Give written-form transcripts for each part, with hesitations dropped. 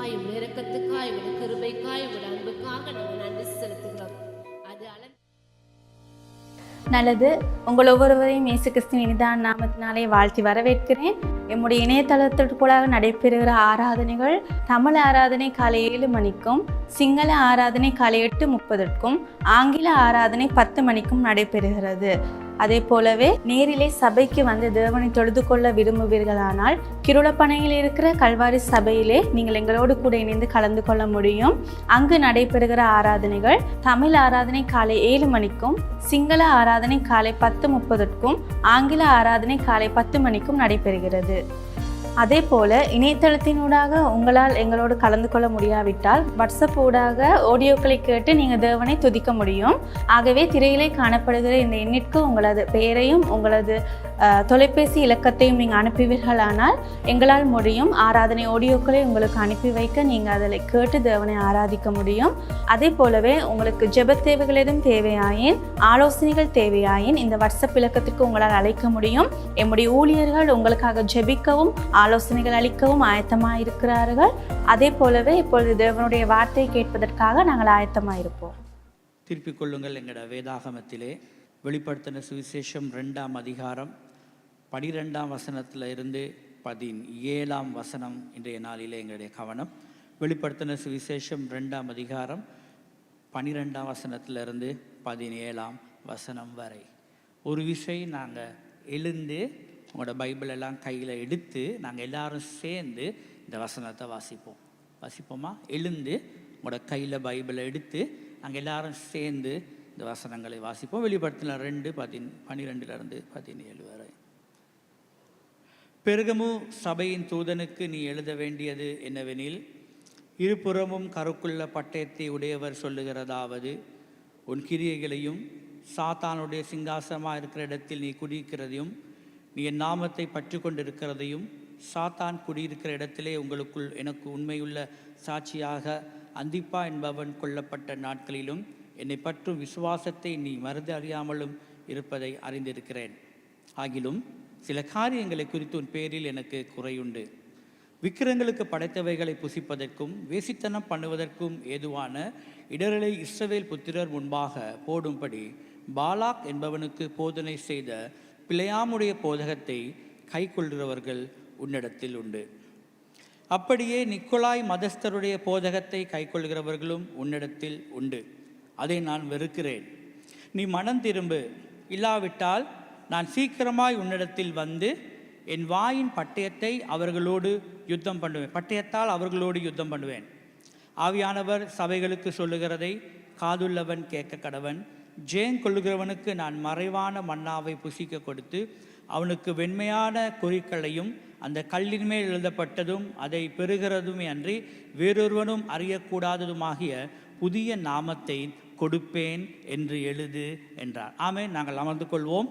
இரக்கத்துக்காய் உங்கள் இரக்கத்துக்காய் உங்கள் கிருபைக்காய் உங்கள் அன்புக்காக நாங்கள் நன்றி செலுத்துகிறோம். அது நல்லது. உங்கள் ஒவ்வொருவரையும் இயேசு கிறிஸ்துவின் இனிதான நாமத்தினாலே வாழ்த்தி வரவேற்கிறேன். எம்முடைய இணையதளத்திற்குள்ளாக நடைபெறுகிற ஆராதனைகள் தமிழ் ஆராதனை காலை 7 மணிக்கும், சிங்கள ஆராதனை காலை 8:30க்கும், ஆங்கில ஆராதனை 10 மணிக்கும் நடைபெறுகிறது. அதே போலவே நேரிலே சபைக்கு வந்து தேவனை தொழுது கொள்ள விரும்புவீர்களானால் கிருளப்பனையில் இருக்கிற கல்வாரி சபையிலே நீங்கள் எங்களோடு கூட இணைந்து கலந்து கொள்ள முடியும். அங்கு நடைபெறுகிற ஆராதனைகள் தமிழ் ஆராதனை காலை 7 மணிக்கும், சிங்கள ஆராதனை காலை 10:30க்கும், ஆங்கில ஆராதனை காலை 10 மணிக்கும் நடைபெறுகிறது. அதே போல் இணையதளத்தினூடாக உங்களால் எங்களோடு கலந்து கொள்ள முடியாவிட்டால் வாட்ஸ்அப் ஊடாக ஆடியோக்களை கேட்டு நீங்கள் தேவனை துதிக்க முடியும். ஆகவே திரையிலே காணப்படுகிற இந்த எண்ணிற்கு உங்களது பெயரையும் உங்களது தொலைபேசி இலக்கத்தையும் நீங்கள் அனுப்புவீர்களானால் எங்களால் முடியும். ஆராதனை ஆடியோக்களை உங்களுக்கு அனுப்பி வைக்க நீங்கள் அதில் கேட்டு தேவனை ஆராதிக்க முடியும். அதே போலவே உங்களுக்கு ஜெப தேவைகள் எதுவும் தேவையாயின், ஆலோசனைகள் தேவையாயின் இந்த வாட்ஸ்அப் இலக்கத்திற்கு உங்களால் அழைக்க முடியும். எம்முடைய ஊழியர்கள் உங்களுக்காக ஜெபிக்கவும் ஆலோசனைகள் அளிக்கவும் ஆயத்தமாக இருக்கிறார்கள். அதே போலவே இப்பொழுது தேவனுடைய வார்த்தையை கேட்பதற்காக நாங்கள் ஆயத்தமாக இருப்போம். திருப்பிக் கொள்ளுங்கள். எங்களோட வேதாகமத்திலே வெளிப்படுத்தின சுவிசேஷம் 2ஆம் அதிகாரம் 12ஆம் வசனத்தில் இருந்து 17ஆம் வசனம் இன்றைய நாளிலே எங்களுடைய கவனம். வெளிப்படுத்தின சுவிசேஷம் 2ஆம் அதிகாரம் 12ஆம் வசனத்திலிருந்து 17ஆம் வசனம் வரை. ஒரு விஷயம் நாங்கள் எழுந்து உங்களோட பைபிள் எல்லாம் கையில் எடுத்து நாங்கள் எல்லாரும் சேர்ந்து இந்த வசனத்தை வாசிப்போமா? எழுந்து உங்களோட கையில் பைபிளை எடுத்து நாங்கள் எல்லாரும் சேர்ந்து இந்த வசனங்களை வாசிப்போம். வெளிப்படுத்தின 2:12 17 வரை. பெருகமு சபையின் தூதனுக்கு நீ எழுத வேண்டியது என்னவெனில், இருபுறமும் கருக்குள்ள பட்டயத்தை உடையவர் சொல்லுகிறதாவது, உன் கிரியைகளையும் சாத்தானுடைய சிங்காசனமாக இருக்கிற இடத்தில் நீ குடியிருக்கிறதையும், நீ என் நாமத்தை பற்றி கொண்டிருக்கிறதையும், சாத்தான் குடியிருக்கிற இடத்திலே உங்களுக்குள் எனக்கு உண்மையுள்ள சாட்சியாக அந்திப்பா என்பவன் கொல்லப்பட்ட நாட்களிலும் என்னை பற்றும் விசுவாசத்தை நீ மறந்து அறியாமலும் இருப்பதை அறிந்திருக்கிறேன். ஆகிலும் சில காரியங்களை குறித்து உன் பேரில் எனக்கு குறையுண்டு. விக்கிரங்களுக்கு படைத்தவைகளை புசிப்பதற்கும் வேசித்தனம் பண்ணுவதற்கும் ஏதுவான இடரலை இஸ்ரவேல் புத்திரர் முன்பாக போடும்படி பாலாக் என்பவனுக்கு போதனை செய்த பிழையாமுடைய போதகத்தை கை கொள்கிறவர்கள் உன்னிடத்தில் உண்டு. அப்படியே நிக்கோலாய் மதஸ்தருடைய போதகத்தை கை கொள்கிறவர்களும் உன்னிடத்தில் உண்டு. அதை நான் வெறுக்கிறேன். நீ மனம் திரும்பு, இல்லாவிட்டால் நான் சீக்கிரமாய் உன்னிடத்தில் வந்து என் வாயின் பட்டயத்தை அவர்களோடு யுத்தம் பண்ணுவேன். பட்டயத்தால் அவர்களோடு யுத்தம் பண்ணுவேன். ஆவியானவர் சபைகளுக்கு சொல்லுகிறதை காதுள்ளவன் கேட்க கடவன். ஜெயம் கொள்ளுகிறவனுக்கு நான் மறைவான மன்னாவை புசிக்க கொடுத்து அவனுக்கு வெண்மையான குறிக்களையும் அந்த கல்லின் மேல் எழுதப்பட்டதும் அதை பெறுகிறதுமே அன்றி வேறொருவனும் அறியக்கூடாததுமாகிய புதிய நாமத்தை கொடுப்பேன் என்று எழுது என்றார். ஆமென். நாங்கள் அமர்ந்து கொள்வோம்.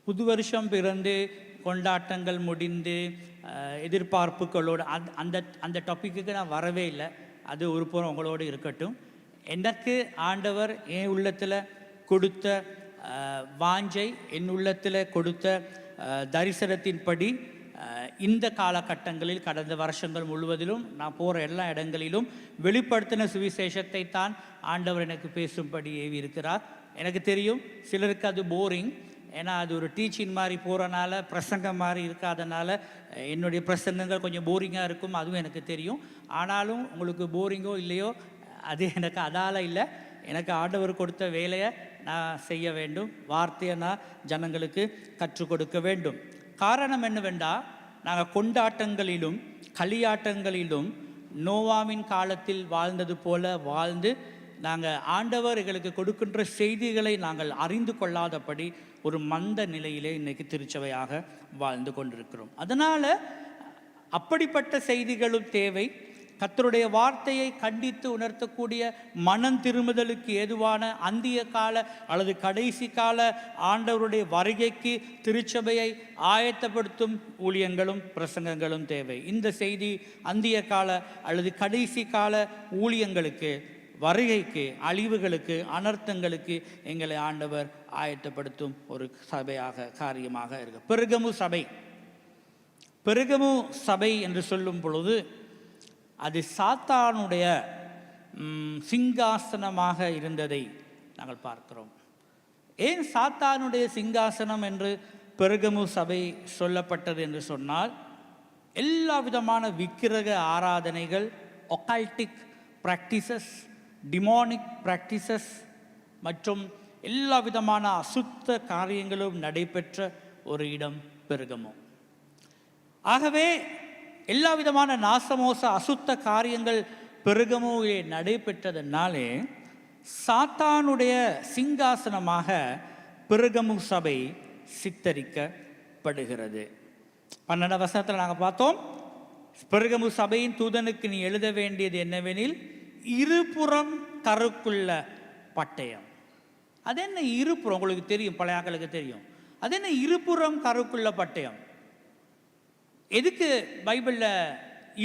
புது வருஷம் பிறந்து கொண்டாட்டங்கள் முடிந்து எதிர்பார்ப்புகளோடு அந்த டாப்பிக்கு நான் வரவே இல்லை. அது ஒரு புறம் உங்களோடு இருக்கட்டும். எனக்கு ஆண்டவர் என் உள்ளத்தில் கொடுத்த வாஞ்சை, என் உள்ளத்தில் கொடுத்த தரிசனத்தின்படி இந்த காலகட்டங்களில் கடந்த வருஷங்கள் முழுவதிலும் நான் போகிற எல்லா இடங்களிலும் வெளிப்படுத்தின சுவிசேஷத்தை தான் ஆண்டவர் எனக்கு பேசும்படி ஏவி இருக்கிறார். எனக்கு தெரியும் சிலருக்கு அது போரிங், ஏன்னா அது ஒரு டீச்சிங் மாதிரி போகிறனால, பிரசங்கம் மாதிரி இருக்காதனால என்னுடைய பிரசங்கங்கள் கொஞ்சம் போரிங்காக இருக்கும், அதுவும் எனக்கு தெரியும். ஆனாலும் உங்களுக்கு போரிங்கோ இல்லையோ அது எனக்கு அதால் இல்லை. எனக்கு ஆண்டவர் கொடுத்த வேலையை நான் செய்ய வேண்டும், வார்த்தையை நான் ஜனங்களுக்கு கற்றுக் கொடுக்க வேண்டும். காரணம் என்னவென்றால், நாங்கள் கொண்டாட்டங்களிலும் களியாட்டங்களிலும் நோவாவின் காலத்தில் வாழ்ந்தது போல வாழ்ந்து நாங்கள் ஆண்டவர் எங்களுக்கு கொடுக்கின்ற செய்திகளை நாங்கள் அறிந்து கொள்ளாதபடி ஒரு மந்த நிலையிலே இன்றைக்கி திருச்சபையாக வாழ்ந்து கொண்டிருக்கிறோம். அதனால் அப்படிப்பட்ட செய்திகளும் தேவை. கர்த்தருடைய வார்த்தையை கண்டித்து உணர்த்தக்கூடிய மனம் திரும்புதலுக்கு ஏதுவான அந்திய கால அல்லது கடைசி கால ஆண்டவருடைய வருகைக்கு திருச்சபையை ஆயத்தப்படுத்தும் ஊழியங்களும் பிரசங்கங்களும் தேவை. இந்த செய்தி அந்திய கால அல்லது கடைசி கால ஊழியங்களுக்கு, வருகைக்கு, அழிவுகளுக்கு, அனர்த்தங்களுக்கு எங்களை ஆண்டவர் ஆயத்தப்படுத்தும் ஒரு சபையாக, காரியமாக இருக்கு. பெருகமு சபை பெருகமு சபை என்று சொல்லும் பொழுது அது சாத்தானுடைய சிங்காசனமாக இருந்ததை நாங்கள் பார்க்கிறோம். ஏன் சாத்தானுடைய சிங்காசனம் என்று பெருகமு சபை சொல்லப்பட்டது என்று சொன்னால், எல்லா விதமான விக்கிரக ஆராதனைகள், ஒக்கல்டிக் பிராக்டிசஸ், டிமானிக் பிராக்டிசஸ் மற்றும் எல்லா விதமான அசுத்த காரியங்களும் நடைபெற்ற ஒரு இடம் பெருகமு. ஆகவே எல்லா விதமான நாசமோச அசுத்த காரியங்கள் பெருகமுவிலே நடைபெற்றதனாலே சாத்தானுடைய சிங்காசனமாக பெருகமு சபை சித்தரிக்கப்படுகிறது. 12 வசனத்தில் நாங்கள் பார்த்தோம், பெருகமு சபையின் தூதனுக்கு நீ எழுத வேண்டியது என்னவெனில், இருபுறம் கருக்குள்ள பட்டயம். அது என்ன இருபுறம்? உங்களுக்கு தெரியும், பழைய ஆக்களுக்கு தெரியும். அது என்ன இருபுறம் கருக்குள்ள பட்டயம்? எதுக்கு பைபிளில்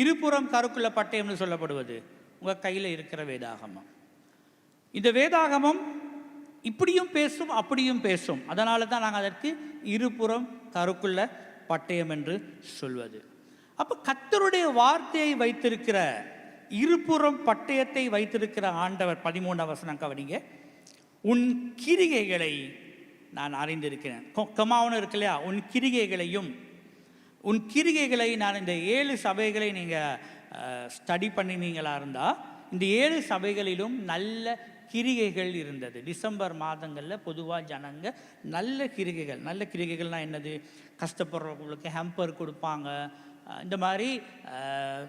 இருபுறம் கருக்குள்ள பட்டயம்னு சொல்லப்படுவது? உங்கள் கையில் இருக்கிற வேதாகமம். இந்த வேதாகமம் இப்படியும் பேசும் அப்படியும் பேசும். அதனால தான் நாங்கள் அதற்கு இருபுறம் கருக்குள்ள பட்டயம் என்று சொல்வது. அப்போ கர்த்தருடைய வார்த்தையை வைத்திருக்கிற, இருபுறம் பட்டயத்தை வைத்திருக்கிற ஆண்டவர் 13 வசனம் கவனிங்க. உன் கிரிகைகளை நான் அறிந்திருக்கிறேன். கமாவனும் இருக்கு இல்லையா? உன் கிரிகைகளையும், உன் கிரிகைகளை நான், இந்த 7 சபைகளை நீங்கள் ஸ்டடி பண்ணினீங்களா இருந்தால், இந்த 7 சபைகளிலும் நல்ல கிரிகைகள் இருந்தது. டிசம்பர் மாதங்களில் பொதுவாக ஜனங்க நல்ல கிரிகைகள், நல்ல கிரிகைகள்னால் என்னது? கஷ்டப்படுறவங்களுக்கு ஹெம்பர் கொடுப்பாங்க, இந்த மாதிரி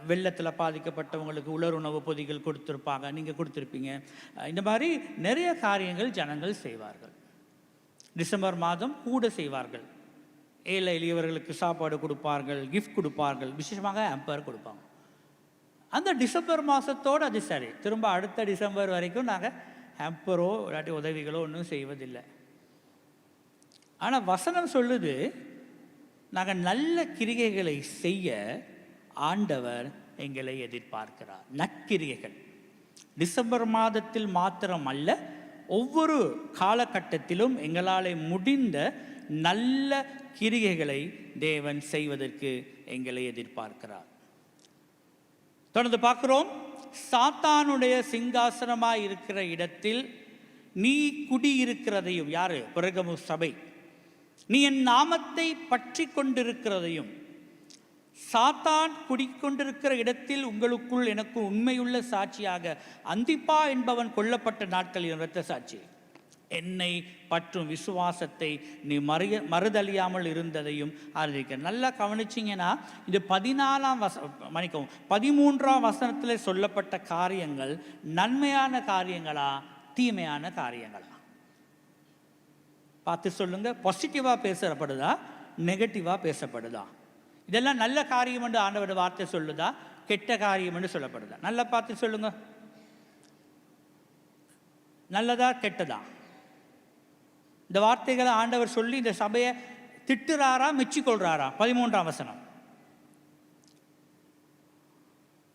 வெள்ளத்தில் பாதிக்கப்பட்டவங்களுக்கு உலருணவு பொதிகள் கொடுத்துருப்பாங்க, நீங்கள் கொடுத்துருப்பீங்க. இந்த மாதிரி நிறைய காரியங்கள் ஜனங்கள் செய்வார்கள். டிசம்பர் மாதம் கூட செய்வார்கள். ஏழை எளியவர்களுக்கு சாப்பாடு கொடுப்பார்கள், கிஃப்ட் கொடுப்பார்கள், விசேஷமாக ஹெம்பர் கொடுப்பாங்க. அந்த டிசம்பர் மாதத்தோடு அது சரி. திரும்ப அடுத்த டிசம்பர் வரைக்கும் நாங்கள் ஹெம்பரோ இல்லாட்டி உதவிகளோ ஒன்றும் செய்வதில்லை. ஆனால் வசனம் சொல்லுது, நாங்கள் நல்ல கிரிகைகளை செய்ய ஆண்டவர் எங்களை எதிர்பார்க்கிறார். நற்கிரிகைகள் டிசம்பர் மாதத்தில் மாத்திரம் அல்ல, ஒவ்வொரு காலகட்டத்திலும் எங்களால் முடிந்த நல்ல கிரிகைகளை தேவன் செய்வதற்கு எங்களை எதிர்பார்க்கிறார். தொடர்ந்து பார்க்கிறோம், சாத்தானுடைய சிங்காசனமாய் இருக்கிற இடத்தில் நீ குடியிருக்கிறதையும், யாரு? பெருகமு சபை. நீ என் நாமத்தை பற்றி கொண்டிருக்கிறதையும், சாத்தான் குடிக்கொண்டிருக்கிற இடத்தில் உங்களுக்குள் எனக்கு உண்மையுள்ள சாட்சியாக அந்திப்பா என்பவன் கொல்லப்பட்ட நாட்களில் இரத்த சாட்சி, என்னை பற்றும் விசுவாசத்தை நீ மறுதலியாமல் இருந்ததையும் அறிவிக்க. நல்லா கவனிச்சிங்கன்னா, இந்த 13ஆம் வசனத்தில் சொல்லப்பட்ட காரியங்கள் நன்மையான காரியங்களா தீமையான காரியங்களா? பார்த்து சொல்லுங்க. பாசிட்டிவாக பேசப்படுதா நெகட்டிவாக பேசப்படுதா? இதெல்லாம் நல்ல காரியம் என்று ஆண்டவரோட வார்த்தை சொல்லுதா கெட்ட காரியம் என்று சொல்லப்படுதா? நல்லா பார்த்து சொல்லுங்க. நல்லதா கெட்டதா? இந்த வார்த்தைகளை ஆண்டவர் சொல்லி இந்த சபையை திட்டுறாரா மெச்சிக்கொள்றாரா? 13ஆம் வசனம்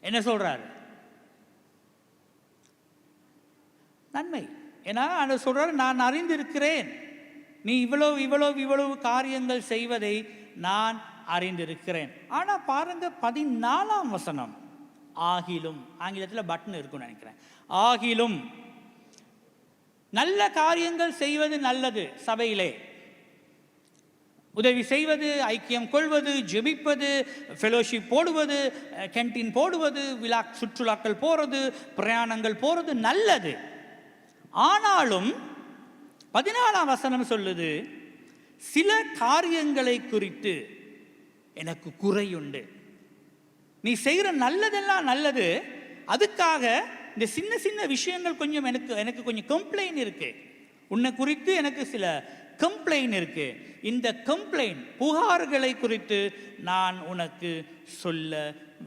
என்ன சொல்றாரு? நன்மை. ஏன்னா ஆண்டவர் சொல்றாரு, நான் அறிந்திருக்கிறேன், நீ இவ்வளவு காரியங்கள் செய்வதை நான் அறிந்திருக்கிறேன். ஆனா பாருங்க 14ஆம் வசனம், ஆகிலும், ஆங்கிலத்தில் பட்டன் இருக்குன்னு நினைக்கிறேன், ஆகிலும் நல்ல காரியங்கள் செய்வது நல்லது, சபையிலே உதவி செய்வது, ஐக்கியம் கொள்வது, ஜெபிப்பது, ஃபெலோஷிப் போடுவது, கேன்டீன் போடுவது, சுற்றுலாக்கள் போகிறது, பிரயாணங்கள் போகிறது நல்லது. ஆனாலும் 14ஆம் வசனம் சொல்லுது, சில காரியங்களை குறித்து எனக்கு குறையுண்டு. நீ செய்கிற நல்லதெல்லாம் நல்லது, அதுக்காக இந்த சின்ன சின்ன விஷயங்கள் கொஞ்சம் எனக்கு கொஞ்சம் கம்ப்ளைண்ட் இருக்கு, உன்னை குறித்து எனக்கு சில கம்ப்ளைண்ட் இருக்கு. இந்த கம்ப்ளைண்ட், புகார்களை குறித்து நான் உனக்கு சொல்ல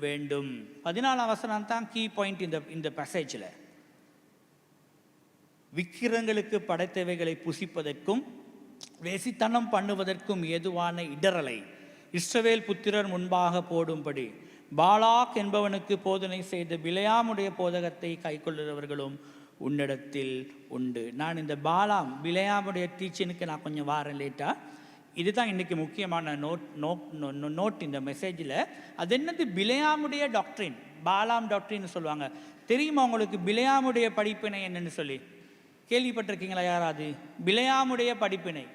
வேண்டும். 14ஆம் வசனம் தான் கீ பாயிண்ட் இந்த பேசேஜில். விக்கிரங்களுக்கு படைத்தவைகளை புசிப்பதற்கும் வேசித்தனம் பண்ணுவதற்கும் ஏதுவான இடரலை இஸ்ரவேல் புத்திரர் முன்பாக போடும்படி பாலாக் என்பவனுக்கு போதனை செய்த பிலேயாமுடைய போதகத்தை கைக்கொள்ளுறவர்களும் உன்னிடத்தில் உண்டு. நான் இந்த பிலேயாமுடைய டீச்சிங்க்கு நான் கொஞ்சம் வாரேன் லேட்டா. இதுதான் இன்றைக்கி முக்கியமான நோட் இந்த மெசேஜில். அது என்னது? பிலேயாமுடைய டாக்ட்ரின், பாலாம் டாக்ட்ரின்னு சொல்லுவாங்க. தெரியுமா உங்களுக்கு பிலேயாமுடைய படிப்பினை என்னன்னு சொல்லி? கேள்விப்பட்டிருக்கீங்களா யாராவது? பிலேயாமுடைய படிப்பினை,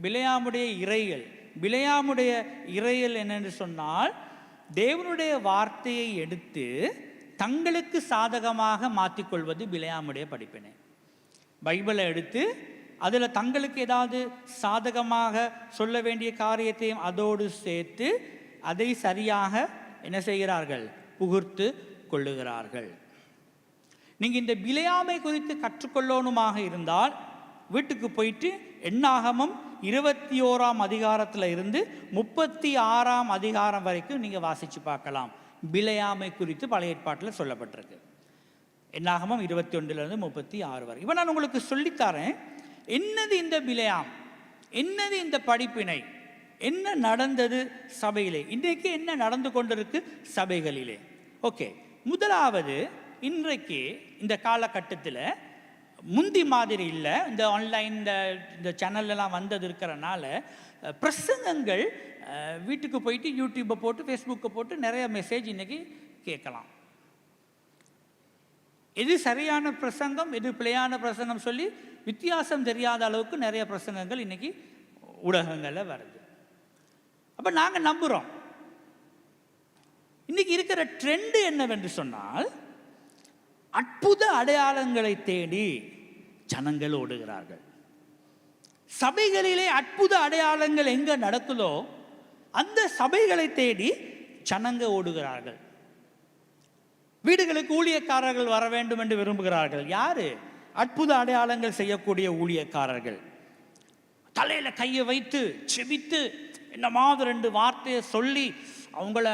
பிலேயாமுடைய இறையல். பிலேயாமுடைய இறையல் என்னென்று சொன்னால், தேவனுடைய வார்த்தையை எடுத்து தங்களுக்கு சாதகமாக மாற்றிக்கொள்வது பிலேயாமுடைய படிப்பினை. பைபிளை எடுத்து அதில் தங்களுக்கு ஏதாவது சாதகமாக சொல்ல வேண்டிய காரியத்தையும் அதோடு சேர்த்து அதை சரியாக என்ன செய்கிறார்கள்? புகுர்த்து கொள்ளுகிறார்கள். நீங்கள் இந்த பிலேயாமை குறித்து கற்றுக்கொள்ளணுமாக இருந்தால் வீட்டுக்கு போயிட்டு என்னாகமம் 21ஆம் அதிகாரத்தில் இருந்து 36ஆம் அதிகாரம் வரைக்கும் நீங்கள் வாசித்து பார்க்கலாம். பிலேயாமை குறித்து பழைய ஏற்பாட்டில் சொல்லப்பட்டிருக்கு. என்னாகமம் 21லேருந்து 36 வரை. இப்போ நான் உங்களுக்கு சொல்லித்தரேன், என்னது இந்த பிலேயாம், என்னது இந்த படிப்பினை, என்ன நடந்தது சபையிலே, இன்றைக்கு என்ன நடந்து கொண்டிருக்கு சபைகளிலே. ஓகே, முதலாவது, இன்றைக்கு இந்த காலகட்டத்தில் முந்தி மாதிரி இல்லை, இந்த ஆன்லைன் இந்த சேனல்லாம் வந்தது இருக்கிறனால பிரசங்கங்கள் வீட்டுக்கு போயிட்டு யூடியூப்பை போட்டு ஃபேஸ்புக்கை போட்டு நிறைய மெசேஜ் இன்றைக்கி கேட்கலாம். எது சரியான பிரசங்கம், எது பிழையான பிரசங்கம் சொல்லி வித்தியாசம் தெரியாத அளவுக்கு நிறைய பிரசங்கங்கள் இன்றைக்கி ஊடகங்களில் வருது. அப்போ நாங்கள் நம்புகிறோம். இன்றைக்கி இருக்கிற ட்ரெண்டு என்னவென்று சொன்னால், அற்புத அடையாளங்களை தேடி ஜனங்கள் ஓடுகிறார்கள். சபைகளிலே அற்புத அடையாளங்கள் எங்கே நடக்குதோ அந்த சபைகளை தேடி ஜனங்க ஓடுகிறார்கள். வீடுகளுக்கு ஊழியக்காரர்கள் வர வேண்டும் என்று விரும்புகிறார்கள். யாரு? அற்புத அடையாளங்கள் செய்யக்கூடிய ஊழியக்காரர்கள். தலையில கையை வைத்து செபித்து என்னமாவது 2 வார்த்தையை சொல்லி அவங்கள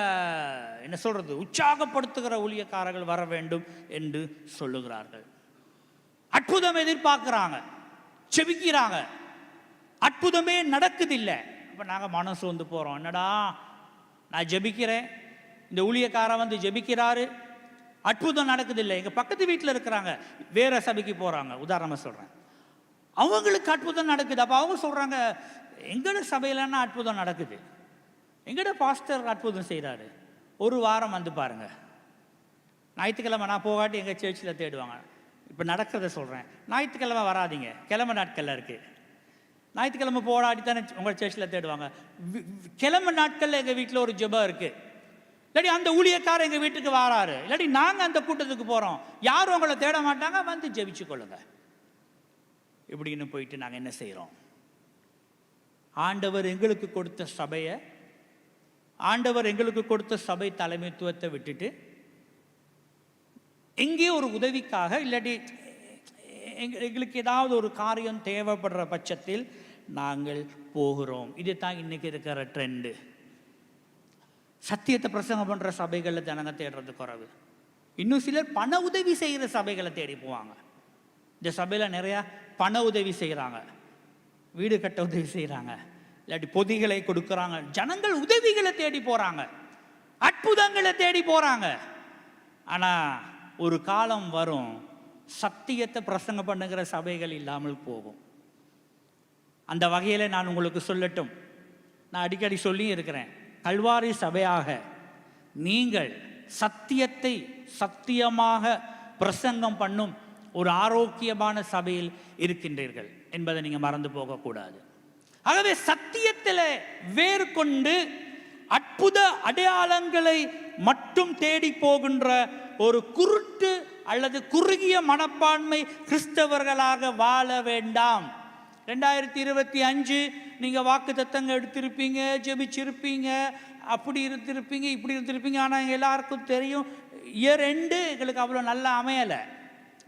என்ன சொல்றது, உற்சாகப்படுத்துகிற ஊழியக்காரர்கள் வர வேண்டும் என்று சொல்லுகிறார்கள். அற்புதம் எதிர்பார்க்கிறாங்க, செபிக்கிறாங்க, அற்புதமே நடக்குதில்லை. இப்போ நாங்கள் மனசு வந்து போகிறோம், என்னடா நான் ஜெபிக்கிறேன், இந்த ஊழியக்காரன் வந்து ஜெபிக்கிறாரு, அற்புதம் நடக்குதில்லை. எங்கள் பக்கத்து வீட்டில் இருக்கிறாங்க, வேற சபைக்கு போகிறாங்க, உதாரணமாக சொல்கிறேன், அவங்களுக்கு அற்புதம் நடக்குது. அப்போ அவங்க சொல்கிறாங்க, எங்களோட சபையிலன்னா அற்புதம் நடக்குது, எங்கட பாஸ்டர் அற்புதம் செய்கிறாரு, ஒரு வாரம் வந்து பாருங்கள். ஞாயிற்றுக்கிழமை நான் போகாட்டி எங்கள் சர்ச்சில் தேடுவாங்க. இப்போ நடக்கிறத சொல்கிறேன், ஞாயிற்றுக்கிழமை வராதிங்க, கிழமை நாட்களில் இருக்குது. ஞாயிற்றுக்கிழமை போடாட்டி தானே உங்கள் சர்ச்சில் தேடுவாங்க. கிழமை நாட்களில் எங்கள் வீட்டில் ஒரு ஜெபம் இருக்குது, இல்லாட்டி அந்த ஊழியக்காரர் எங்கள் வீட்டுக்கு வராரு, இல்லாட்டி நாங்கள் அந்த கூட்டத்துக்கு போகிறோம், யாரும் உங்களை தேட மாட்டாங்க, வந்து ஜெபிச்சு கொள்ளுங்க. இப்படின்னு போயிட்டு நாங்கள் என்ன செய்கிறோம்? ஆண்டவர் எங்களுக்கு கொடுத்த சபையை, ஆண்டவர் எங்களுக்கு கொடுத்த சபை தலைமைத்துவத்தை விட்டுட்டு எங்கே ஒரு உதவிக்காக இல்லாட்டி எங்களுக்கு ஏதாவது ஒரு காரியம் தேவைப்படுற பட்சத்தில் நாங்கள் போகிறோம். இது தான் இன்றைக்கி இருக்கிற ட்ரெண்டு. சத்தியத்தை பிரசங்கம் பண்ணுற சபைகளில் ஜனங்க தேடுறது குறைவு. இன்னும் சிலர் பண உதவி செய்கிற சபைகளை தேடி போவாங்க. இந்த சபையில் நிறையா பண உதவி செய்கிறாங்க, வீடு கட்ட உதவி செய்கிறாங்க, இல்லாட்டி பொதிகளை கொடுக்குறாங்க. ஜனங்கள் உதவிகளை தேடி போகிறாங்க, அற்புதங்களை தேடி போகிறாங்க. ஆனால் ஒரு காலம் வரும், சத்தியத்தை பிரசங்கம் பண்ணுகிற சபைகள் இல்லாமல் போகும். அந்த வகையில் நான் உங்களுக்கு சொல்லட்டும், நான் அடிக்கடி சொல்லி இருக்கிறேன், கல்வாரி சபையாக நீங்கள் சத்தியத்தை சத்தியமாக பிரசங்கம் பண்ணும் ஒரு ஆரோக்கியமான சபையில் இருக்கின்றீர்கள் என்பதை நீங்கள் மறந்து போகக்கூடாது. ஆகவே சத்தியத்தில் வேறு கொண்டு அற்புத அடையாளங்களை மட்டும் தேடி போகின்ற ஒரு குருட்டு அல்லது குறுகிய மனப்பான்மை கிறிஸ்தவர்களாக வாழ வேண்டாம். 2025 நீங்கள் வாக்கு தத்தங்கள் எடுத்திருப்பீங்க, ஜெபிச்சிருப்பீங்க, அப்படி இருந்திருப்பீங்க, இப்படி இருந்திருப்பீங்க. ஆனால் எங்கள் எல்லாருக்கும் தெரியும், இயர் எண்டு எங்களுக்கு அவ்வளோ நல்லா அமையலை.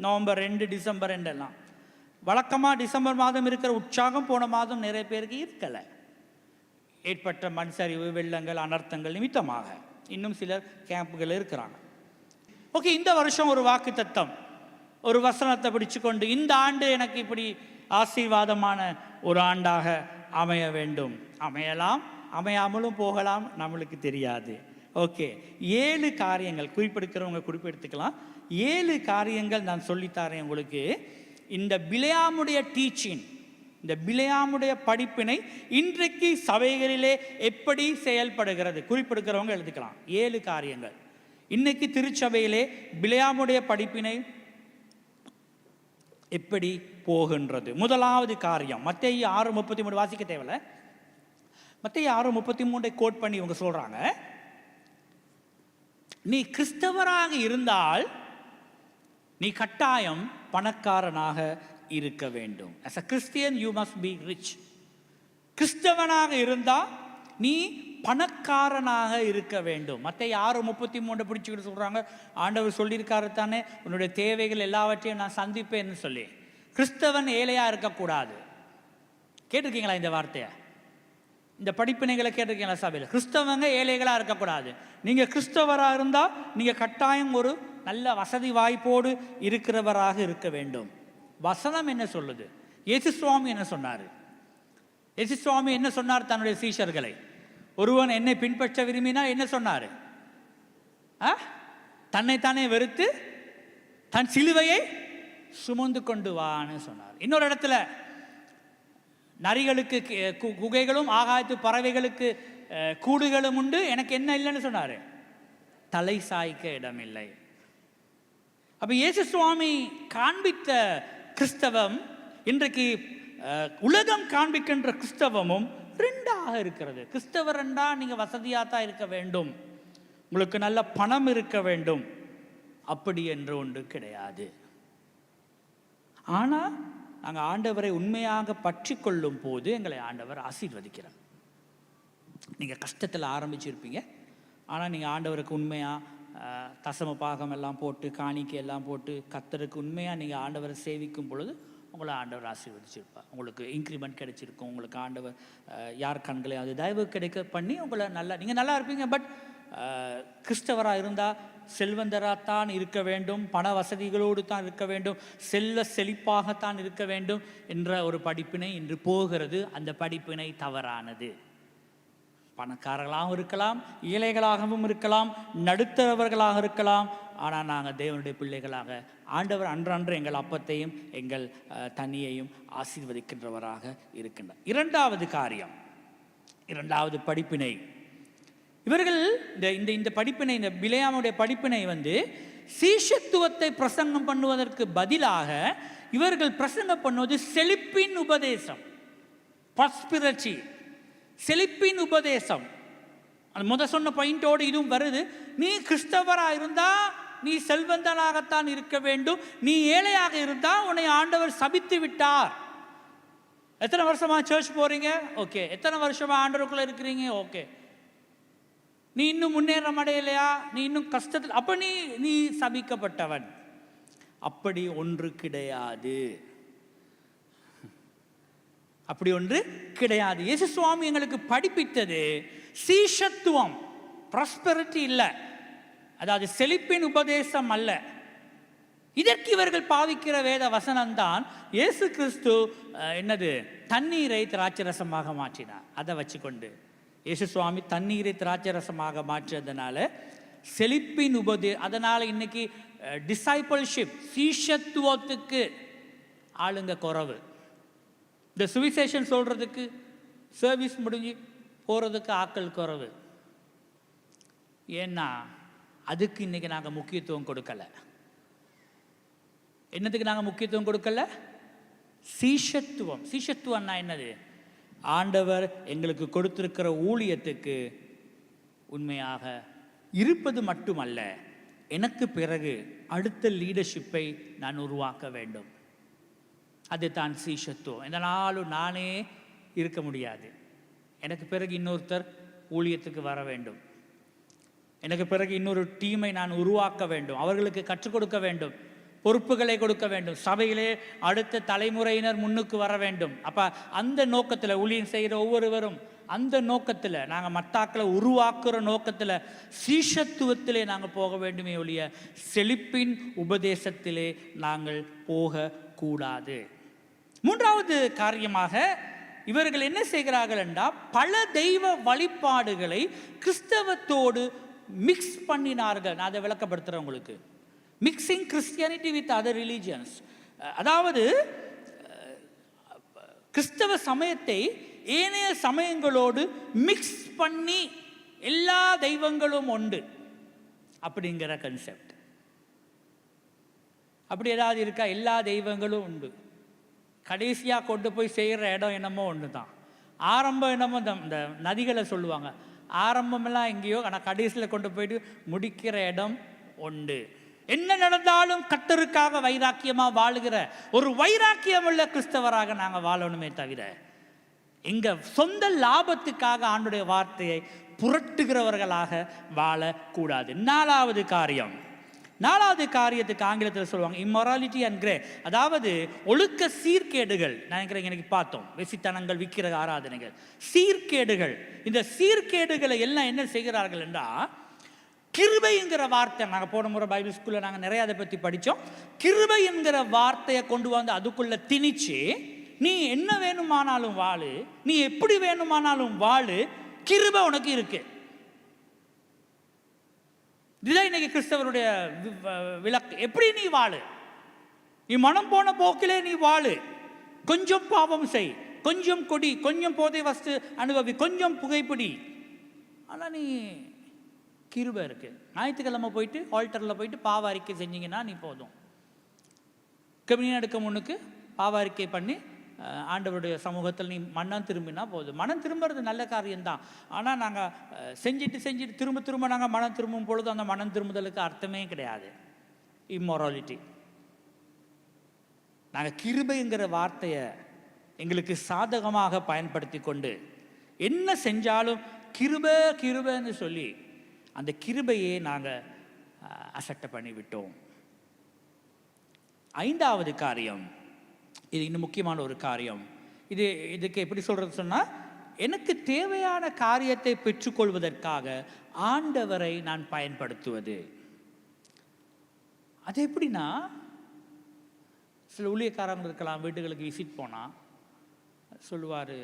நவம்பர் 2, டிசம்பர் 2 எல்லாம் வழக்கமாக டிசம்பர் மாதம் இருக்கிற உற்சாகம் போன மாதம் நிறைய பேருக்கு இருக்கலை. ஏற்பட்ட மண் சரிவு, வெள்ளங்கள், அனர்த்தங்கள் நிமித்தமாக இன்னும் சிலர் கேம்புகள் இருக்கிறாங்க. ஓகே, இந்த வருஷம் ஒரு வாக்கு தத்தம், ஒரு வசனத்தை பிடிச்சு கொண்டு இந்த ஆண்டு எனக்கு இப்படி ஆசீர்வாதமான ஒரு ஆண்டாக அமைய வேண்டும். அமையலாம், அமையாமலும் போகலாம், நம்மளுக்கு தெரியாது. ஓகே, 7 காரியங்கள் குறிப்பெடுக்கிறவங்க குறிப்பெடுத்துக்கலாம். 7 காரியங்கள் நான் சொல்லித்தரேன் உங்களுக்கு. இந்த பிலேயாமுடைய டீச்சிங், இந்த பிலேயாமுடைய படிப்பினை இன்றைக்கு சபைகளிலே எப்படி செயல்படுகிறது குறிப்பிடுக்கிறவங்க எழுதிக்கலாம். 7 காரியங்கள். இன்னைக்கு திருச்சபையிலே பிலேயாமுடைய படிப்பினை எப்படி போகின்றது? முதலாவது காரியம் மத்தேயு 6:33 வாசிக்க தேவையில்ல. மத்தேயு 6:33 கோட் பண்ணி இவங்க சொல்றாங்க, நீ கிறிஸ்தவராக இருந்தால் நீ கட்டாயம் பணக்காரனாக இருக்க வேண்டும். as a Christian you must be rich. கிறிஸ்தவனாக இருந்தால் நீ பணக்காரனாக இருக்க வேண்டும். மத்தேயு 6:33 பிடிச்சிக்கிட்டு சொல்றாங்க, ஆண்டவர் சொல்லியிருக்காரு தானே, உன்னுடைய தேவைகள் எல்லாவற்றையும் நான் சந்திப்பேன்னு சொல்லி. கிறிஸ்தவன் ஏழையா இருக்கக்கூடாது. கேட்டிருக்கீங்களா இந்த வார்த்தையை? இந்த படிப்பினைகளை கேட்டிருக்கீங்களா சபையில்? கிறிஸ்தவங்க ஏழைகளா இருக்கக்கூடாது. நீங்க கிறிஸ்தவராக இருந்தால் நீங்க கட்டாயம் ஒரு நல்ல வசதி வாய்ப்போடு இருக்கிறவராக இருக்க வேண்டும். வசனம் என்ன சொல்லுது? இயேசு சுவாமி என்ன சொன்னார்? இயேசு சுவாமி என்ன சொன்னார் தன்னுடைய சீஷர்களை? ஒருவன் என்னை பின்பற்ற விரும்பினா என்ன சொன்னார்? தன்னைத்தானே வெறுத்து தன் சிலுவையை சுமந்து கொண்டு வான்னு சொன்னார். இன்னொரு இடத்துல நரிகளுக்கு குகைகளும் ஆகாயத்து பறவைகளுக்கு கூடுகளும் உண்டு, எனக்கு என்ன இல்லைன்னு சொன்னார்? தலை சாய்க்க இடமில்லை. அப்ப இயேசு சுவாமி காண்பித்த கிறிஸ்தவம் இன்றைக்கு உலகம் காண்பிக்கின்ற கிறிஸ்தவமும் ரெண்டாக இருக்கிறது. கிறிஸ்தவர் ரெண்டா நீங்க வசதியாக தான் இருக்க வேண்டும், உங்களுக்கு நல்ல பணம் இருக்க வேண்டும், அப்படி என்று ஒன்று கிடையாது. ஆனால் நாங்கள் ஆண்டவரை உண்மையாக பற்றி கொள்ளும் போது எங்களை ஆண்டவர் ஆசீர்வதிக்கிறார். நீங்கள் கஷ்டத்தில் ஆரம்பிச்சிருப்பீங்க, ஆனால் நீங்கள் ஆண்டவருக்கு உண்மையாக தசம பாகம் எல்லாம் போட்டு காணிக்கை எல்லாம் போட்டு கர்த்தருக்கு உண்மையாக நீங்கள் ஆண்டவரை சேவிக்கும் பொழுது உங்களை ஆண்டவர் ஆசீர்வதிச்சிருப்பார். உங்களுக்கு இன்க்ரிமெண்ட் கிடைச்சிருக்கும். உங்களுக்கு ஆண்டவர் யார் கண்களை அது தயவு கிடைக்க பண்ணி உங்களை நல்லா நீங்கள் நல்லா இருப்பீங்க. பட் கிறிஸ்தவராக இருந்தால் செல்வந்தராகத்தான் இருக்க வேண்டும், பண வசதிகளோடு தான் இருக்க வேண்டும், செல்வ செழிப்பாகத்தான் இருக்க வேண்டும் என்ற ஒரு படிப்பினை இன்று போகிறது. அந்த படிப்பினை தவறானது. பணக்காரர்களாகவும் இருக்கலாம், ஏழைகளாகவும் இருக்கலாம், நடுத்தரவர்களாக இருக்கலாம். ஆனால் நாங்கள் தேவனுடைய பிள்ளைகளாக ஆண்டவர் அன்றன்று எங்கள் அப்பத்தையும் எங்கள் தண்ணியையும் ஆசீர்வதிக்கின்றவராக இருக்கின்றார். இரண்டாவது காரியம், இரண்டாவது படிப்பினை, இவர்கள் இந்த படிப்பினை, இந்த பிலேயாமுடைய படிப்பினை சீஷத்துவத்தை பிரசங்கம் பண்ணுவதற்கு பதிலாக இவர்கள் பிரசங்கம் பண்ணுவது செழிப்பின் உபதேசம், ப்ராஸ்பெரிட்டி, செழிப்பின் உபதேசம். அது சொன்ன பாயிண்டோடு இதுவும் வருது. நீ கிறிஸ்தவராக இருந்தா நீ செல்வந்தனாகத்தான் இருக்க வேண்டும், நீ ஏழையாக இருந்தா உன்னை ஆண்டவர் சபித்து விட்டார். எத்தனை வருஷமா சர்ச் போறீங்க? ஓகே. எத்தனை வருஷமா ஆண்டவருக்குள்ள இருக்கிறீங்க? ஓகே. நீ இன்னும் முன்னேறம் அடையலையா? நீ இன்னும் கஷ்டத்தில், அப்ப நீ சபிக்கப்பட்டவன். அப்படி ஒன்று கிடையாது. அப்படி ஒன்று கிடையாது. இயேசு சுவாமி எங்களுக்கு படிப்பித்தது சீஷத்துவம், ப்ராஸ்பெரிட்டி இல்லை, அதாவது செழிப்பின் உபதேசம் அல்ல. இதற்கு இவர்கள் பாவிக்கிற வேத வசனம்தான் இயேசு கிறிஸ்து என்னது, தண்ணீரை திராட்சரசமாக மாற்றினார். அதை வச்சுக்கொண்டு இயேசு சுவாமி தண்ணீரை திராட்சரசமாக மாற்றியதுனால செழிப்பின் அதனால இன்னைக்கு டிசைபிள்ஷிப், சீஷத்துவத்துக்கு ஆளுங்க குறைவு. இந்த சுவிசேஷன் சொல்றதுக்கு சர்வீஸ் முடிஞ்சு போறதுக்கு ஆட்கள் குறைவு. ஏன்னா அதுக்கு இன்னைக்கு நாங்கள் முக்கியத்துவம் கொடுக்கல. என்னதுக்கு நாங்கள் முக்கியத்துவம் கொடுக்கல? சீஷத்துவம். சீஷத்துவம்னா என்னது? ஆண்டவர் எங்களுக்கு கொடுத்திருக்கிற ஊழியத்துக்கு உண்மையாக இருப்பது மட்டுமல்ல, எனக்கு பிறகு அடுத்த லீடர்ஷிப்பை நான் உருவாக்க வேண்டும். அது தான் சீஷத்துவம். இந்த நாளும் நானே இருக்க முடியாது. எனக்கு பிறகு இன்னொருத்தர் ஊழியத்துக்கு வர வேண்டும். எனக்கு பிறகு இன்னொரு டீமை நான் உருவாக்க வேண்டும், அவர்களுக்கு கற்றுக் கொடுக்க வேண்டும், பொறுப்புகளை கொடுக்க வேண்டும், சபையிலே அடுத்த தலைமுறையினர் முன்னுக்கு வர வேண்டும். அப்போ அந்த நோக்கத்தில் ஊழியம் செய்கிற ஒவ்வொருவரும் அந்த நோக்கத்தில் நாங்கள் மத்தாக்களை உருவாக்குற நோக்கத்தில் சீஷத்துவத்திலே நாங்கள் போக வேண்டுமே ஒழிய செழிப்பின் உபதேசத்திலே நாங்கள் போகக்கூடாது. மூன்றாவது காரியமாக இவர்கள் என்ன செய்கிறார்கள் என்றால், பல தெய்வ வழிபாடுகளை கிறிஸ்தவத்தோடு மிக்ஸ் பண்ணினார்கள். நான் அதை விளக்கப்படுத்துகிறேன் உங்களுக்கு. Mixing Christianity with other religions. அதாவது கிறிஸ்தவ சமயத்தை ஏனைய சமயங்களோடு மிக்ஸ் பண்ணி எல்லா தெய்வங்களும் உண்டு அப்படிங்கிற கன்செப்ட். அப்படி ஏதாவது இருக்கா? எல்லா தெய்வங்களும் உண்டு. கடைசியாக கொண்டு போய் செய்கிற இடம் என்னமோ ஒன்று தான். ஆரம்பம் என்னமோ இந்த நதிகளை சொல்லுவாங்க, ஆரம்பமெல்லாம் எங்கேயோ, ஆனால் கடைசியில் கொண்டு போயிட்டு முடிக்கிற இடம் உண்டு. என்ன நடந்தாலும் கர்த்தருக்காக வைராக்கியமாக வாழுகிற ஒரு வைராக்கியம் உள்ள கிறிஸ்தவராக நாங்கள் வாழணுமே தவிர எங்க சொந்த லாபத்துக்காக ஆண்டுடைய வார்த்தையை புரட்டுகிறவர்களாக வாழக்கூடாது. நாலாவது காரியத்துக்கு ஆங்கிலத்தில் சொல்லுவாங்க இம்மொராலிட்டி அண்ட் கிரே, அதாவது ஒழுக்க சீர்கேடுகள். நினைக்கிறேன் இன்னைக்கு பார்த்தோம், வெசித்தனங்கள், விக்கிர ஆராதனைகள், சீர்கேடுகள். இந்த சீர்கேடுகளை எல்லாம் என்ன செய்கிறார்கள் என்றால், கிருபை என்கிற வார்த்தை, நாங்கள் போன முறை பைபிள் ஸ்கூலில் நாங்கள் நிறைய அதை பற்றி படித்தோம். கிருபை என்கிற வார்த்தையை கொண்டு வந்து அதுக்குள்ளே திணிச்சு, நீ என்ன வேணுமானாலும் வாழு, நீ எப்படி வேணுமானாலும் வாழு, கிருபை உனக்கு இருக்கு. இதுதான் இன்னைக்கு கிறிஸ்தவருடைய விளக்கு. எப்படி நீ வாழு, நீ மனம் போன போக்கிலே நீ வாழு, கொஞ்சம் பாவம் செய், கொஞ்சம் கொடி, கொஞ்சம் போதை வஸ்து அனுபவி, கொஞ்சம் புகைப்பிடி, ஆனால் நீ கிருபை இருக்கு. ஞாயிற்றுக்கிழமை போயிட்டு ஆல்டரில் போயிட்டு பாவ அறிக்கை செஞ்சீங்கன்னா நீ போதும். கம்யூனியன் எடுக்க முன்னுக்கு பாவ அறிக்கை பண்ணி ஆண்டவருடைய சமூகத்தில் நீ மனம் திரும்பினா போதும். மனம் திரும்புறது நல்ல காரியம்தான். ஆனால் நாங்கள் செஞ்சுட்டு திரும்ப நாங்கள் மனம் திரும்பும் பொழுது அந்த மனம் திரும்புதலுக்கு அர்த்தமே கிடையாது. இம்மொராலிட்டி. நாங்கள் கிருபைங்கிற வார்த்தையை எங்களுக்கு சாதகமாக பயன்படுத்தி கொண்டு என்ன செஞ்சாலும் கிருபைன்னு சொல்லி அந்த கிருபையே நாங்கள் அசட்டை பண்ணிவிட்டோம். ஐந்தாவது காரியம், இது இன்னும் முக்கியமான ஒரு காரியம். இதுக்கு எப்படி சொல்கிறது சொன்னால், எனக்கு தேவையான காரியத்தை பெற்றுக்கொள்வதற்காக ஆண்டவரை நான் பயன்படுத்துவது. அது எப்படின்னா, சில ஊழியக்காரங்க இருக்கலாம், வீட்டுகளுக்கு விசிட் போனால் சொல்லுவார்,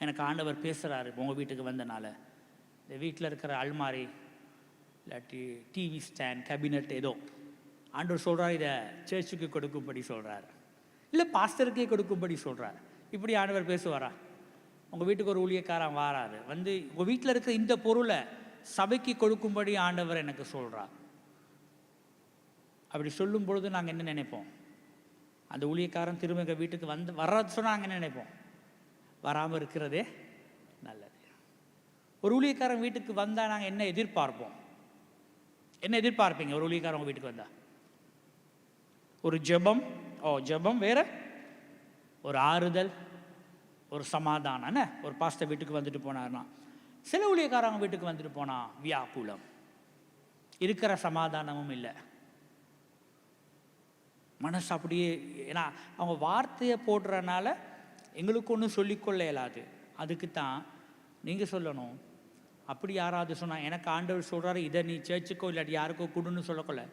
எனக்கு ஆண்டவர் பேசுகிறாரு உங்கள் வீட்டுக்கு வந்தனால, இந்த வீட்டில் இருக்கிற அல்மாரி இல்லாட்டி டிவி ஸ்டாண்ட், கேபினட் ஏதோ ஆண்டவர் சொல்கிறார், இதை சர்ச்சுக்கு கொடுக்கும்படி சொல்கிறார், இல்லை பாஸ்டருக்கே கொடுக்கும்படி சொல்கிறார். இப்படி ஆண்டவர் பேசுவாரா? உங்கள் வீட்டுக்கு ஒரு ஊழியக்காரன் வாராரு, வந்து உங்கள் வீட்டில் இருக்கிற இந்த பொருளை சபைக்கு கொடுக்கும்படி ஆண்டவர் எனக்கு சொல்கிறார். அப்படி சொல்லும் பொழுது நாங்கள் என்ன நினைப்போம்? அந்த ஊழியக்காரன் திரும்ப எங்கள் வீட்டுக்கு வர்றது சொன்னால் நாங்கள் என்ன நினைப்போம்? வராமல் இருக்கிறதே நல்லது. ஒரு ஊழியக்காரன் வீட்டுக்கு வந்தால் நாங்கள் என்ன எதிர்பார்ப்போம்? என்ன எதிர்பார்ப்பீங்க ஒரு ஊழியக்காரன் உங்கள் வீட்டுக்கு வந்தால்? ஒரு ஜெபம் வேற, ஒரு ஆறுதல், ஒரு சமாதானம். ஒரு பாஸ்டர் வீட்டுக்கு வந்துட்டு போனார்னா, சில ஊழியக்காரங்க வீட்டுக்கு வந்துட்டு போனால் வியாக்குலம், இருக்கிற சமாதானமும் இல்லை, மனசு அப்படியே. ஏன்னா அவங்க வார்த்தையை போடுறதுனால எங்களுக்கு ஒன்றும் சொல்லிக்கொள்ள இயலாது. அதுக்கு தான் நீங்கள் சொல்லணும். அப்படி யாராவது சொன்னால், எனக்கு ஆண்டவர் சொல்கிறாரு இதை நீ சர்ச்சுக்கோ இல்லாட்டி யாருக்கோ கொடுன்னு சொல்லக்கொள்ள,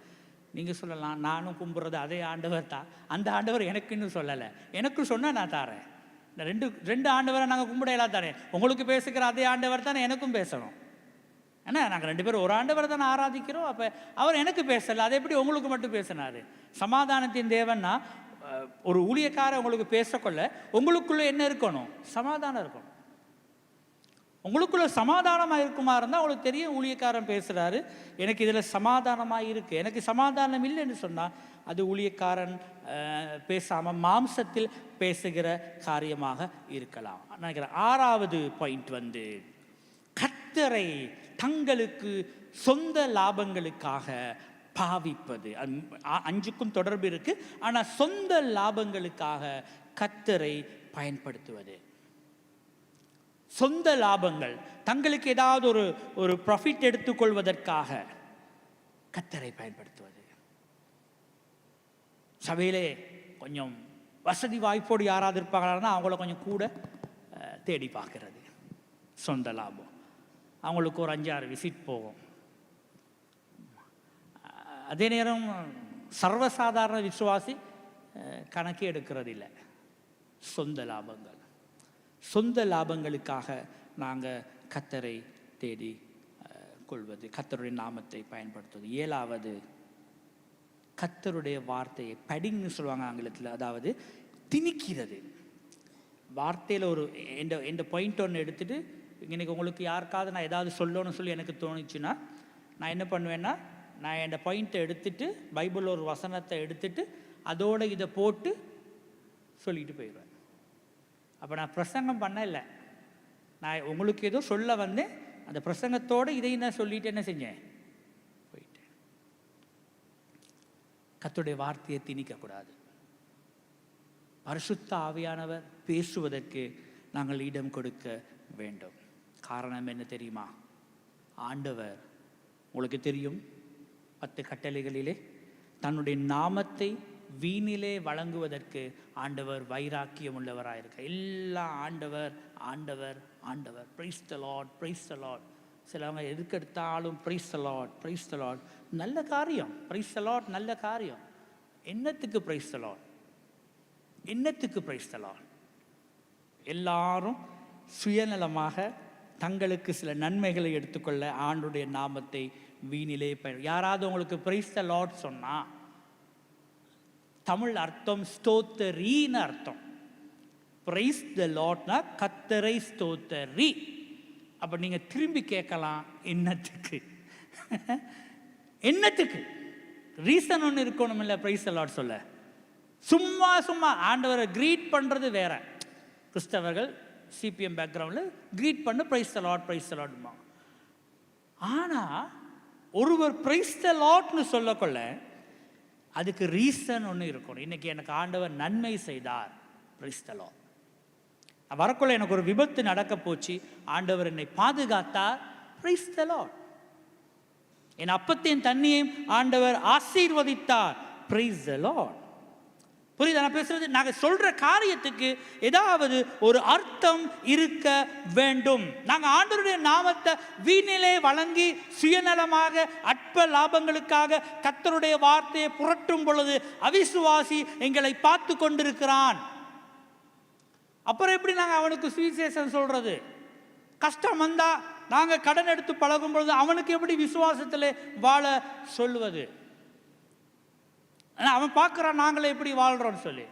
நீங்கள் சொல்லலாம், நானும் கும்பிட்றது அதே ஆண்டவர் தான், அந்த ஆண்டவர் எனக்கு இன்னும் சொல்லலை, எனக்கு சொன்னால் நான் தாரேன். இந்த ரெண்டு ஆண்டவரை நாங்கள் கும்பிட எல்லாம் தரேன். உங்களுக்கு பேசுகிற அதே ஆண்டவர் தானே எனக்கும் பேசணும். ஏன்னா நாங்கள் 2 பேரும் ஒரு ஆண்டவர் தானே ஆராதிக்கிறோம். அப்போ அவர் எனக்கு பேசலை, அதை எப்படி உங்களுக்கு மட்டும் பேசினார்? சமாதானத்தின் தேவன்னா ஒரு ஊழியக்காரர் உங்களுக்கு பேசக்கொள்ள உங்களுக்குள்ளே என்ன இருக்கணும்? சமாதானம் இருக்கணும். உங்களுக்குள்ள சமாதானமாக இருக்குமா இருந்தால் உங்களுக்கு தெரியும், ஊழியக்காரன் பேசுகிறாரு, எனக்கு இதில் சமாதானமாக இருக்குது. எனக்கு சமாதானம் இல்லைன்னு சொன்னால் அது ஊழியக்காரன் பேசாமல் மாம்சத்தில் பேசுகிற காரியமாக இருக்கலாம். நினைக்கிறேன். 6வது பாயிண்ட் வந்து, கர்த்தரை தங்களுக்கு சொந்த லாபங்களுக்காக பாவிப்பது. 5க்கும் தொடர்பு இருக்கு. ஆனால் சொந்த லாபங்களுக்காக கர்த்தரை பயன்படுத்துவது. சொந்த லாபங்கள், தங்களுக்கு ஏதாவது ஒரு ப்ராஃபிட் எடுத்துக்கொள்வதற்காக கர்த்தரை பயன்படுத்துவது. சபையிலே கொஞ்சம் வசதி வாய்ப்போடு யாராவது இருப்பாங்கன்னா அவங்கள கொஞ்சம் கூட தேடி பார்க்கறது சொந்த லாபம். அவங்களுக்கு ஒரு 5-6 விசிட் போகும். அதே நேரம் சர்வசாதாரண விசுவாசி கணக்கு எடுக்கிறது இல்லை. சொந்த லாபங்களுக்காக நாங்கள் கர்த்தரை தேடி கொள்வது, கர்த்தருடைய நாமத்தை பயன்படுத்துவது. 7வது, கர்த்தருடைய வார்த்தையை படிங்னு சொல்லுவாங்க ஆங்கிலத்தில், அதாவது திணிக்கிறது. வார்த்தையில் ஒரு எந்த பாயிண்ட் ஒன்று எடுத்துகிட்டு இன்னைக்கு உங்களுக்கு யாருக்காவது நான் ஏதாவது சொல்லணும்னு சொல்லி எனக்கு தோணுச்சுன்னா நான் என்ன பண்ணுவேன்னா, நான் என் பாயிண்ட்டை எடுத்துகிட்டு பைபிள் ஒரு வசனத்தை எடுத்துகிட்டு அதோட இதை போட்டு சொல்லிட்டு போயிடுவேன். அப்போ நான் பிரசங்கம் பண்ண இல்லை, நான் உங்களுக்கு ஏதோ சொல்ல வந்தேன், அந்த பிரசங்கத்தோடு இதையும் நான் சொல்லிட்டு என்ன செஞ்சேன், போயிட்டேன். கர்த்தருடைய வார்த்தையை திணிக்கக்கூடாது. பரிசுத்த ஆவியானவர் பேசுவதற்கு நாங்கள் இடம் கொடுக்க வேண்டும். காரணம் என்ன தெரியுமா? ஆண்டவர் உங்களுக்கு தெரியும் 10 கட்டளைகளிலே தன்னுடைய நாமத்தை வீணிலே வழங்குவதற்கு ஆண்டவர் வைராக்கியம் உள்ளவராயிருக்க. எல்லாம் ஆண்டவர் ஆண்டவர் ஆண்டவர். Price the lord, praise the Lord. சிலவங்க எதுக்கு எடுத்தாலும் price the lord, praise the Lord. நல்ல காரியம், பிரைஸ் தி லார்ட், நல்ல காரியம். என்னத்துக்கு பிரைஸ் தி லார்ட்? என்னத்துக்கு பிரைஸ் தி லார்ட்? எல்லாரும் சுயநலமாக தங்களுக்கு சில நன்மைகளை எடுத்துக்கொள்ள ஆண்டுடைய நாமத்தை வீணிலே யாராவது உங்களுக்கு பிரைஸ் தி லார்ட் சொன்னா தமிழ் அர்த்தம் ஸ்தோத்தரின்னு அர்த்தம். பிரைஸ் தி லார்ட்னா கர்த்தரை ஸ்தோத்தரி. அப்ப நீங்க திரும்பி கேட்கலாம், என்னத்துக்கு? என்னத்துக்கு? ரீசன் ஒன்று இருக்கணும் இல்லை பிரைஸ் தி லார்ட் சொல்ல. சும்மா சும்மா ஆண்டவரை கிரீட் பண்றது வேற. கிறிஸ்தவர்கள் சிபிஎம் பேக்ரவுண்டில் கிரீட் பண்ண praise the lord, praise the லார்ட்மா. ஆனால் ஒருவர் பிரைஸ் தி லார்ட்னு சொல்லக்கொள்ள அதுக்கு ரீசன் ஒன்று இருக்கணும். இன்னைக்கு எனக்கு ஆண்டவர் நன்மை செய்தார், பிரைஸ் தி லார்ட். வரக்குள்ள எனக்கு ஒரு விபத்து நடக்க போச்சு, ஆண்டவர் என்னை பாதுகாத்தார், பிரைஸ் தி லார்ட். என் அப்பத்தையும் தண்ணியையும் ஆண்டவர் ஆசீர்வதித்தார், பிரைஸ் தி லார்ட். புரியுதா நான் பேசுறது? நாங்கள் சொல்ற காரியத்துக்கு ஏதாவது ஒரு அர்த்தம் இருக்க வேண்டும். நாங்கள் ஆண்டவருடைய நாமத்தை வீணிலே வழங்கி சுயநலமாக அற்ப லாபங்களுக்காக கர்த்தருடைய வார்த்தையை புரட்டும் பொழுது அவிசுவாசி எங்களை பார்த்து கொண்டிருக்கிறான். அப்புறம் எப்படி நாங்கள் அவனுக்கு சுவிசேஷம் சொல்றது? கஷ்டம் வந்தா நாங்கள் கடன் எடுத்து பழகும் பொழுது அவனுக்கு எப்படி விசுவாசத்தில் வாழ சொல்லுவது? அவன் பார்க்குறான் நாங்களே எப்படி வாழ்கிறோன்னு சொல்லி.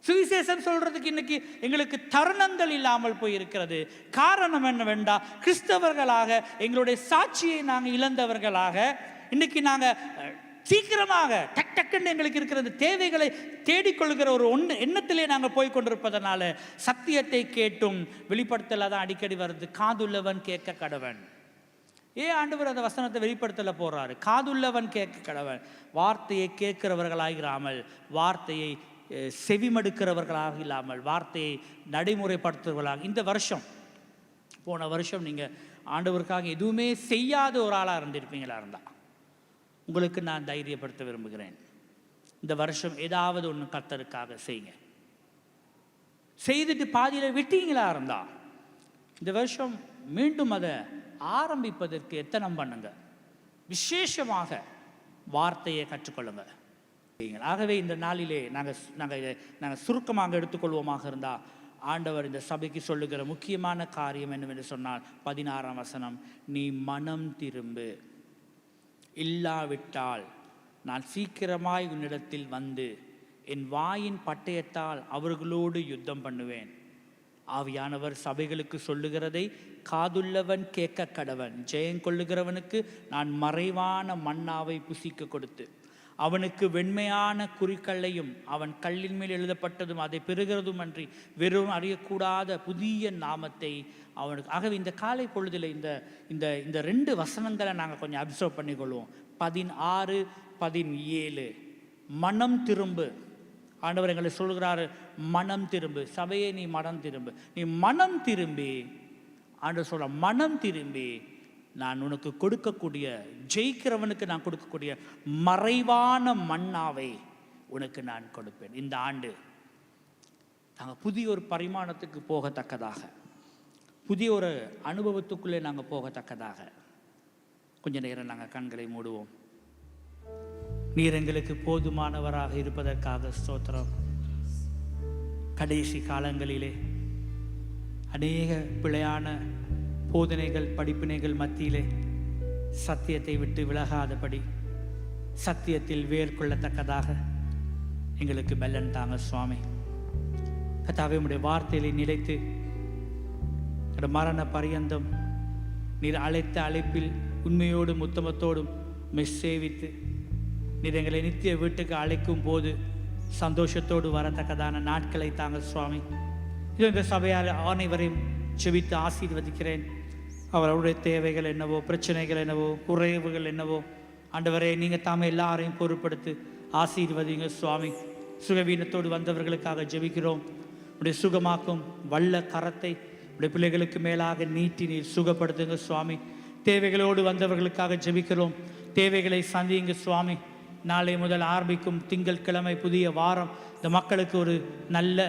சுவிசேஷம் சொல்றதுக்கு இன்னைக்கு எங்களுக்கு தருணங்கள் இல்லாமல் போயிருக்கிறது. காரணம் என்னவென்றா, கிறிஸ்தவர்களாக எங்களுடைய சாட்சியை நாங்கள் இழந்தவர்களாக இன்னைக்கு நாங்கள் சீக்கிரமாக டக் டக்குன்னு எங்களுக்கு இருக்கிற தேவைகளை தேடிக்கொள்கிற ஒரு எண்ணத்திலே நாங்கள் போய் கொண்டிருப்பதனால சத்தியத்தை கேட்டும் வெளிப்படுத்தல தான் அடிக்கடி வருது. காதுள்ளவன் கேட்க கடவன். ஏன் ஆண்டவர் அந்த வசனத்தை வெளிப்படுத்தல போறாரு? காதுள்ளவன் கேட்க கடவன். வார்த்தையை கேட்கிறவர்களாகிறாமல், வார்த்தையை செவிமடுக்கிறவர்களாக இல்லாமல், வார்த்தையை நடைமுறைப்படுத்துறவர்களாக. இந்த வருஷம், போன வருஷம் நீங்கள் ஆண்டவருக்காக எதுவுமே செய்யாத ஒரு ஆளாக இருந்திருப்பீங்களா இருந்தால் உங்களுக்கு நான் தைரியப்படுத்த விரும்புகிறேன். இந்த வருஷம் ஏதாவது ஒன்று கர்த்தருக்காக செய்யுங்க. செய்துட்டு பாதியில் விட்டீங்களா இருந்தா இந்த வருஷம் மீண்டும் அதை ஆரம்பிப்பதற்கு எத்தனம் பண்ணுங்க. விசேஷமாக வார்த்தையை கற்றுக்கொள்ளுங்க. ஆகவே இந்த நாளிலே நாங்கள் சுருக்கமாக எடுத்துக்கொள்வோமாக இருந்தால், ஆண்டவர் இந்த சபைக்கு சொல்லுகிற முக்கியமான காரியம் என்னவென்று சொன்னால் 16ஆம் வசனம், நீ மனம் திரும்பு, இல்லாவிட்டால் நான் சீக்கிரமாய் உன்னிடத்தில் வந்து என் வாயின் பட்டயத்தால் அவர்களோடு யுத்தம் பண்ணுவேன். ஆவியானவர் சபைகளுக்கு சொல்லுகிறதை காதுள்ளவன் கேட்க கடவன். ஜெயம் கொள்ளுகிறவனுக்கு நான் மறைவான மன்னாவை புசிக்க கொடுத்து அவனுக்கு வெண்மையான குறிக்கல்லையும் அவன் கல்லின் மேல் எழுதப்பட்டதும் அதை பெறுகிறதும் அன்றி வெறும் அறியக்கூடாத புதிய நாமத்தை அவனுக்கு. ஆகவே இந்த காலை பொழுதில் இந்த 2 வசனங்களை நாங்கள் கொஞ்சம் அப்சர்வ் பண்ணிக்கொள்வோம். 16, 17 மனம் திரும்பு. ஆண்டவர் எங்களை சொல்கிறாரு, மனம் திரும்பு. சபையை நீ மனம் திரும்பு. நீ மனம் திரும்பி, ஆண்டவர் சொல்ற மனம் திரும்பி நான் உனக்கு கொடுக்கக்கூடிய, ஜெயிக்கிறவனுக்கு நான் கொடுக்கக்கூடிய மறைவான மன்னாவை உனக்கு நான் கொடுப்பேன். இந்த ஆண்டு நாங்கள் புதிய ஒரு பரிமாணத்துக்கு போகத்தக்கதாக, புதிய ஒரு அனுபவத்துக்குள்ளே நாங்கள் போகத்தக்கதாக கொஞ்ச நேரம் நாங்கள் கண்களை மூடுவோம். நீர் எங்களுக்கு போதுமானவராக இருப்பதற்காக ஸ்தோத்திரம். கடைசி காலங்களிலே அநேக பிழையான போதனைகள், படிப்பினைகள் மத்தியிலே சத்தியத்தை விட்டு விலகாதபடி சத்தியத்தில் வேர் கொள்ளத்தக்கதாக எங்களுக்கு பலன் தாங்க சுவாமி. கர்த்தாவே உம்முடைய வார்த்தையிலே நிலைத்து மரண பரியந்தம் நீர் அழைத்த அழைப்பில் உண்மையோடும் உத்தமத்தோடும் சேவித்து நீர் எங்களை நித்திய வீட்டுக்கு அழைக்கும் போது சந்தோஷத்தோடு வரத்தக்கதான நாட்களை தாங்க சுவாமி. இது இந்த சபையால் அனைவரையும் செபித்து ஆசீர்வதிக்கிறேன். அவருடைய தேவைகள் என்னவோ, பிரச்சனைகள் என்னவோ, குறைவுகள் என்னவோ, ஆண்டவரே நீங்கள் தாமே எல்லாரையும் பொறுப்படுத்தி ஆசீர்வதிங்க சுவாமி. சுகவீனத்தோடு வந்தவர்களுக்காக ஜெபிக்கிறோம். உடைய சுகமாக்கும் வல்ல கரத்தை உடைய பிள்ளைகளுக்கு மேலாக நீட்டி நீர் சுகப்படுத்துங்க சுவாமி. தேவைகளோடு வந்தவர்களுக்காக ஜெபிக்கிறோம். தேவைகளை சந்தியுங்க சுவாமி. நாளை முதல் ஆரம்பிக்கும் திங்கட்கிழமை புதிய வாரம் இந்த மக்களுக்கு ஒரு நல்ல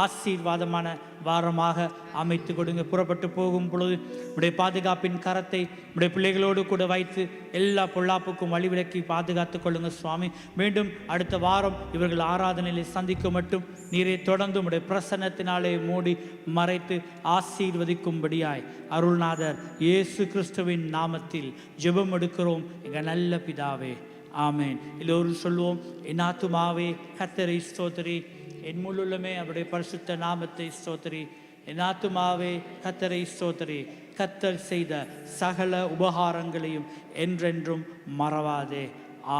ஆசீர்வாதமான வாரமாக அமைத்து கொடுங்க. புறப்பட்டு போகும் பொழுது உடைய பாதுகாப்பின் கரத்தை உடைய பிள்ளைகளோடு கூட வைத்து எல்லா பொல்லாப்புக்கும் வழிவிலக்கி பாதுகாத்து கொள்ளுங்க சுவாமி. மீண்டும் அடுத்த வாரம் இவர்கள் ஆராதனையிலே சந்திக்க மட்டும் நீரை தொடர்ந்து உடைய பிரசன்னத்தினாலே மூடி மறைத்து ஆசீர்வதிக்கும்படியாய் அருள்நாதர் இயேசு கிறிஸ்துவின் நாமத்தில் ஜெபம் எடுக்கிறோம் எங்கள் நல்ல பிதாவே, ஆமேன். எல்லோரும் சொல்லுவோம். என் ஆத்துமாவே கர்த்தரை ஸ்தோத்திரி, என் முழுமே அவருடைய பரிசுத்த நாமத்தை ஸ்தோத்திரி. என் ஆத்துமாவே கர்த்தரை ஸ்தோத்திரி, கர்த்தர் செய்த சகல உபகாரங்களையும் என்றென்றும் மறவாதே.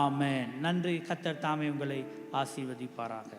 ஆமேன். நன்றி. கர்த்தர் தாமே உங்களை ஆசீர்வதிப்பாராக.